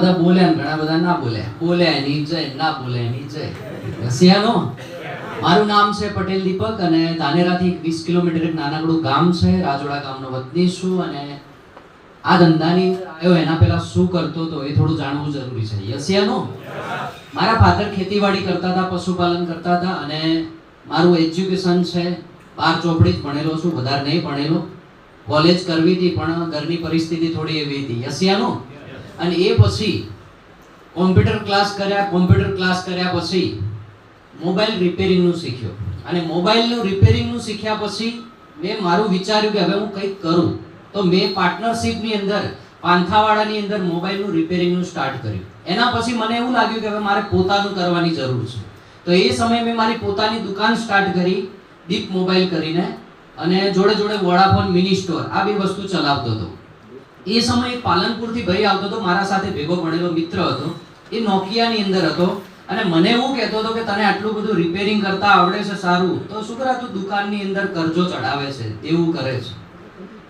બધા બોલ્યા ઘણા બધા ના બોલ્યા. બોલ્યા એની જય, ના બોલ્યા એની જય. રસિયાનો મારું નામ છે પટેલ દીપક અને ધાનેરાથી 20 કિલોમીટર એક નાનકડું ગામ છે. રાજોડા ગામનો વતની છું અને આ ધંધાની આવ્યો એના પહેલા શું કરતો હતો એ થોડું જાણવું જરૂરી છે. યસિયાનો મારા ફાધર ખેતીવાડી કરતા હતા, પશુપાલન કરતા હતા અને મારું એજ્યુકેશન છે 12 ચોપડી જ ભણેલો છું, વધારે નહીં ભણેલો. કોલેજ કરવી હતી પણ ઘરની પરિસ્થિતિ થોડી એવી હતી. યસિયાનો અને એ પછી કોમ્પ્યુટર ક્લાસ કર્યા પછી મોબાઈલ રિપેરિંગનું શીખ્યો અને મોબાઈલનું રિપેરિંગનું શીખ્યા પછી મેં મારું વિચાર્યું કે હવે હું કંઈક કરું. તો મેં પાર્ટનરશિપની અંદર પાંથાવાડાની અંદર મોબાઈલનું રિપેરિંગનું સ્ટાર્ટ કર્યું. એના પછી મને એવું લાગ્યું કે હવે મારે પોતાનું કરવાની જરૂર છે. તો એ સમયે મેં મારી પોતાની દુકાન સ્ટાર્ટ કરી, દીપ મોબાઈલ કરીને, અને જોડે જોડે વોડાફોન મિની સ્ટોર આ બે વસ્તુ ચલાવતો હતો. એ સમયે પાલનપુરથી ભાઈ આવતો હતો, મારા સાથે ભેગો ભણેલો મિત્ર હતો. એ નોકિયાની અંદર હતો અને મને એવું કહેતો હતો કે તને આટલું બધું રિપેરિંગ કરતા આવડે છે, સારું, તો શું કરે તું દુકાનની અંદર કરજો ચડાવે છે, એવું કરે છે.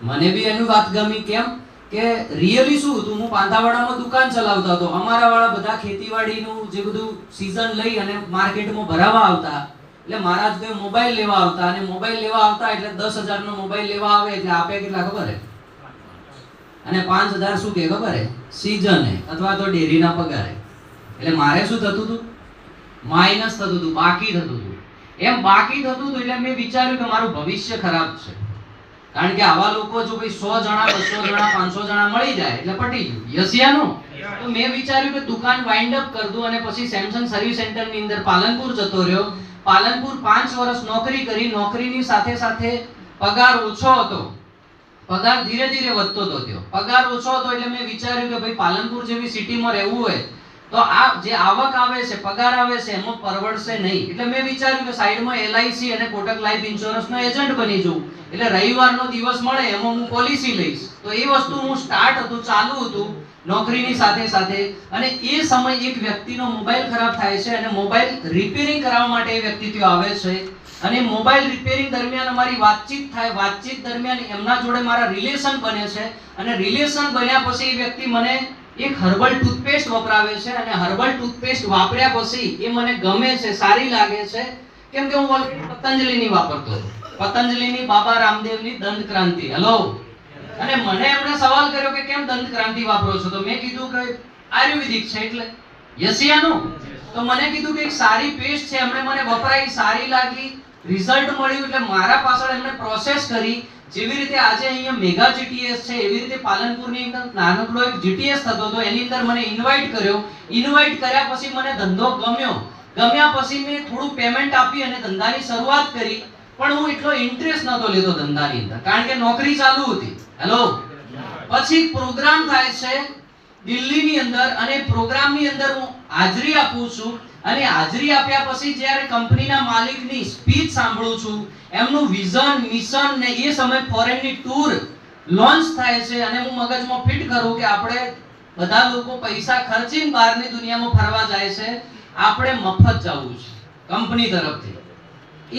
મને બી એની વાત ગમી. કેમ કે રિયલી શું હતું, હું પાંથાવાડામાં દુકાન ચલાવતો હતો. અમારા વાળા બધા ખેતીવાડીનું જે બધું સીઝન લઈ અને માર્કેટમાં ભરાવા આવતા, એટલે મારા જ મોબાઈલ લેવા આવતા અને મોબાઈલ લેવા આવતા એટલે 10,000 નો મોબાઈલ લેવા આવે એટલે આપે કેટલા ખબર હે? અને 5,000 શું કે ખબર હે? સીઝને અથવા તો ડેરીના પગારે. એટલે મારે શું થતું હતું? માઇનસ થતું હતું, બાકી થતું હતું. એમ બાકી થતું હતું એટલે મેં વિચાર્યું કે મારું ભવિષ્ય ખરાબ છે. કારણ કે આવા લોકો જો ભાઈ 100 જણા 200 જણા 500 જણા મળી જાય એટલે પટી ગયું. યસિયાનું તો મેં વિચાર્યું કે દુકાન વાઇન્ડ અપ કરી દઉં અને પછી સેમસંગ સર્વિસ સેન્ટરની અંદર પાલનપુર જતો રહ્યો. પાલનપુર 5 વર્ષ નોકરી કરી. નોકરીની સાથે સાથે પગાર ઓછો હતો, પગાર ધીરે ધીરે વધતો હતો. પગાર ઓછો હતો એટલે મેં વિચાર્યું કે ભાઈ પાલનપુર જેવી સિટીમાં રહેવું હોય તો આ જે આવક આવે છે, પગાર આવે છે, એમાં પરવડશે નહીં. એટલે મેં વિચાર્યું કે સાઈડમાં LIC અને કોટક લાઈફ ઇન્સ્યોરન્સનો એજન્ટ બની જાઉં. એટલે રવિવારનો દિવસ મળે એમાં હું પોલિસી લઈશ. તો એ વસ્તુ હું સ્ટાર્ટ હતું, ચાલુ હતું નોકરીની સાથે સાથે. અને એ સમય એક વ્યક્તિનો મોબાઈલ ખરાબ થાય છે અને મોબાઈલ રિપેરિંગ કરાવવા માટે એ વ્યક્તિ ત્યાં આવે છે અને મોબાઈલ રિપેરિંગ દરમિયાન અમારી વાતચીત થાય. વાતચીત દરમિયાન એમના જોડે મારા રિલેશન બને છે અને રિલેશન બન્યા પછી એ વ્યક્તિ મને એક હર્બલ ટૂથપેસ્ટ વપરાવે છે અને હર્બલ ટૂથપેસ્ટ વાપર્યા પછી એ મને ગમે છે, સારી લાગે છે. કેમ કે હું પતંજલિની વાપરતો હતો, પતંજલિની બાબા રામદેવની દંત ક્રાંતિ. હેલો. અને મને એમણે સવાલ કર્યો કે કેમ દંત ક્રાંતિ વાપરો છો? તો મેં કીધું કે આયુર્વેદિક છે એટલે. યસિયાનું તો મને કીધું કે એક સારી પેસ્ટ છે, એમણે મને વપરાઈ, સારી લાગી, રિઝલ્ટ મળ્યું. એટલે મારા પાછળ એમણે પ્રોસેસ કરી. જેવી રીતે આજે અહીંયા મેગા GTS છે એવી રીતે પાલનપુરની અંદર નાનકડો એક GTS થતો હતો. એની અંદર મને ઇન્વાઇટ કર્યો. ઇન્વાઇટ કર્યા પછી મને ધંધો ગમ્યો. ગમ્યા પછી મેં થોડું પેમેન્ટ આપી અને ધંધાની શરૂઆત કરી. પણ હું એટલો ઇન્ટરેસ્ટ નહોતો લેતો ધંધાની અંદર, કારણ કે નોકરી ચાલુ હતી. હેલો. પછી પ્રોગ્રામ થાય છે દિલ્હીની અંદર અને પ્રોગ્રામની અંદર હું હાજરી આપું છું અને હાજરી આપ્યા પછી જ્યારે કંપનીના માલિકની સ્પીચ સાંભળું છું, એમનું વિઝન, મિશન ને એ સમય ફોરેનની ટૂર લોન્ચ થાય છે અને હું મગજમાં ફિટ કરું કે આપણે બધા લોકો પૈસા ખર્ચીને બહારની દુનિયામાં ફરવા જાય છે, આપણે મફત જવું છે કંપની તરફથી.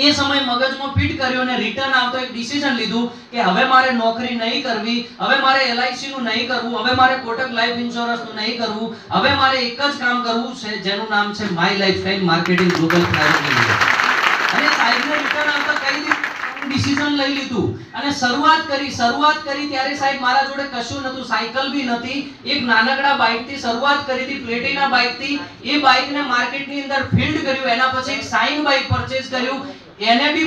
એ સમય મગજમાં ફિટ કર્યો અને રિટર્ન આવતો એક ડિસિઝન લીધું કે હવે મારે નોકરી નહીં કરવી, હવે મારે LIC નું નહીં કરવું, હવે મારે કોટક લાઈફ ઇન્સ્યોરન્સ નું નહીં કરવું, હવે મારે એક જ કામ કરવું છે જેનું નામ છે my lifestyle marketing global private limited. અને સાહેબને રિટર્ન આવતા કઈ ડિસિઝન લઈ લીધું અને શરૂઆત કરી. ત્યારે સાહેબ મારા જોડે કશું નતું, સાયકલ બી નથી. એક નાનકડા બાઇક થી શરૂઆત કરી હતી, પ્લેટિના બાઇક થી. એ બાઇકને માર્કેટની અંદર ફિલ્ડ કર્યું. એના પછી એક સાઇન બાઇક પરચેઝ કર્યું, એને બી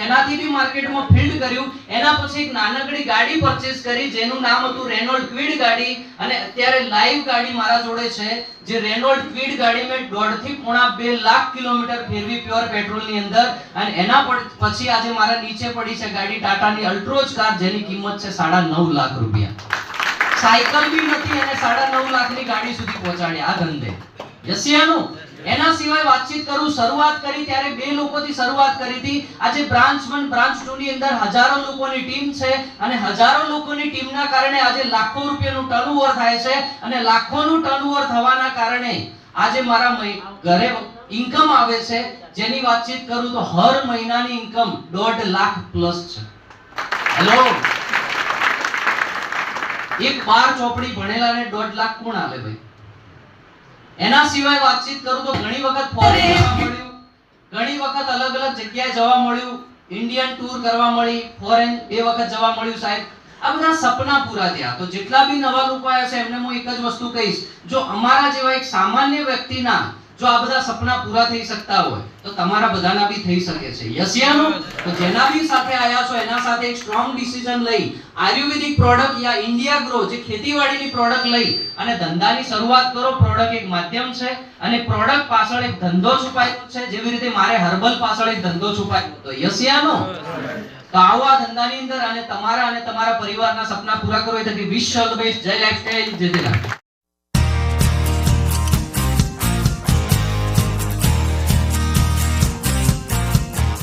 એનાથી બી માર્કેટમાં ફિલ્ડ કર્યું. એના પછી એક નાનકડી ગાડી પરચેઝ કરી જેનું નામ હતું રેનોલ્ડ ક્વિડ ગાડી. અને અત્યારે લાઈવ ગાડી મારા જોડે છે જે રેનોલ્ડ ક્વિડ ગાડી મેં 1.5 થી 2.5 લાખ કિલોમીટર ફેરવી પ્યોર પેટ્રોલની અંદર. અને એના પછી આજે મારા નીચે પડી છે ગાડી ટાટાની અલ્ટ્રોજ કાર જેની કિંમત છે 9.5 લાખ રૂપિયા. સાયકલ બી નથી અને 9.5 લાખની ગાડી સુધી પહોંચાડી આ ધંધે. યસિયાનું એના સિવાય વાતચીત કરું, શરૂઆત કરી ત્યારે 2 લોકોથી શરૂઆત કરી હતી. આજે બ્રાન્ચ 1 બ્રાન્ચ 2 ની અંદર હજારો લોકોની ટીમ છે અને હજારો લોકોની ટીમના કારણે આજે લાખો રૂપિયાનું ટર્નઓવર થાય છે અને લાખોનું ટર્નઓવર થવાના કારણે આજે મારા ઘરે ઇન્કમ આવે છે જેની વાતચીત કરું તો હર મહિનાની ઇન્કમ 1.5 લાખ પ્લસ છે. હેલો. એક 12 ચોપડી ભણેલાને 1.5 લાખ કોણ આલે ભાઈ? એના સિવાય વાતચીત કરું તો ઘણી વખત ફોરેન જવા મળ્યું, ઘણી વખત અલગ અલગ જગ્યાએ જવા મળ્યું, ઇન્ડિયન ટૂર કરવા મળી, ફોરેન એ વખત જવા મળ્યું સાહેબ. આ બધા સપના પૂરા થયા. તો જેટલા બી નવા લોકો આવ્યા છે એમને હું એક જ વસ્તુ કહીશ, જો અમારા જેવા એક સામાન્ય વ્યક્તિના જો આ બધા સપના પૂરા થઈ શકતા હોય તો તમારા બધાના બી થઈ શકે છે. યસ યા નો? તો જેના બી સાથે આયા છો એના સાથે એક સ્ટ્રોંગ ડિસિઝન લઈ આયુર્વેદિક પ્રોડક્ટ યા ઇન્ડિયા ગ્રો જે ખેતીવાડીની પ્રોડક્ટ લઈ અને ધંધાની શરૂઆત કરો. પ્રોડક્ટ એક માધ્યમ છે અને પ્રોડક્ટ પાછળ એક ધંધો છુપાયેલો છે, જેવી રીતે મારે હર્બલ પાછળ એક ધંધો છુપાયેલો હતો. યસ યા નો? તો આવો આ ધંધાની અંદર અને તમારા પરિવારના સપના પૂરા કરો. એટલે કે વિશ ઓલ ધ બેસ્ટ. જય લાઈફસ્ટાઈલ, જય જય લાઈફ.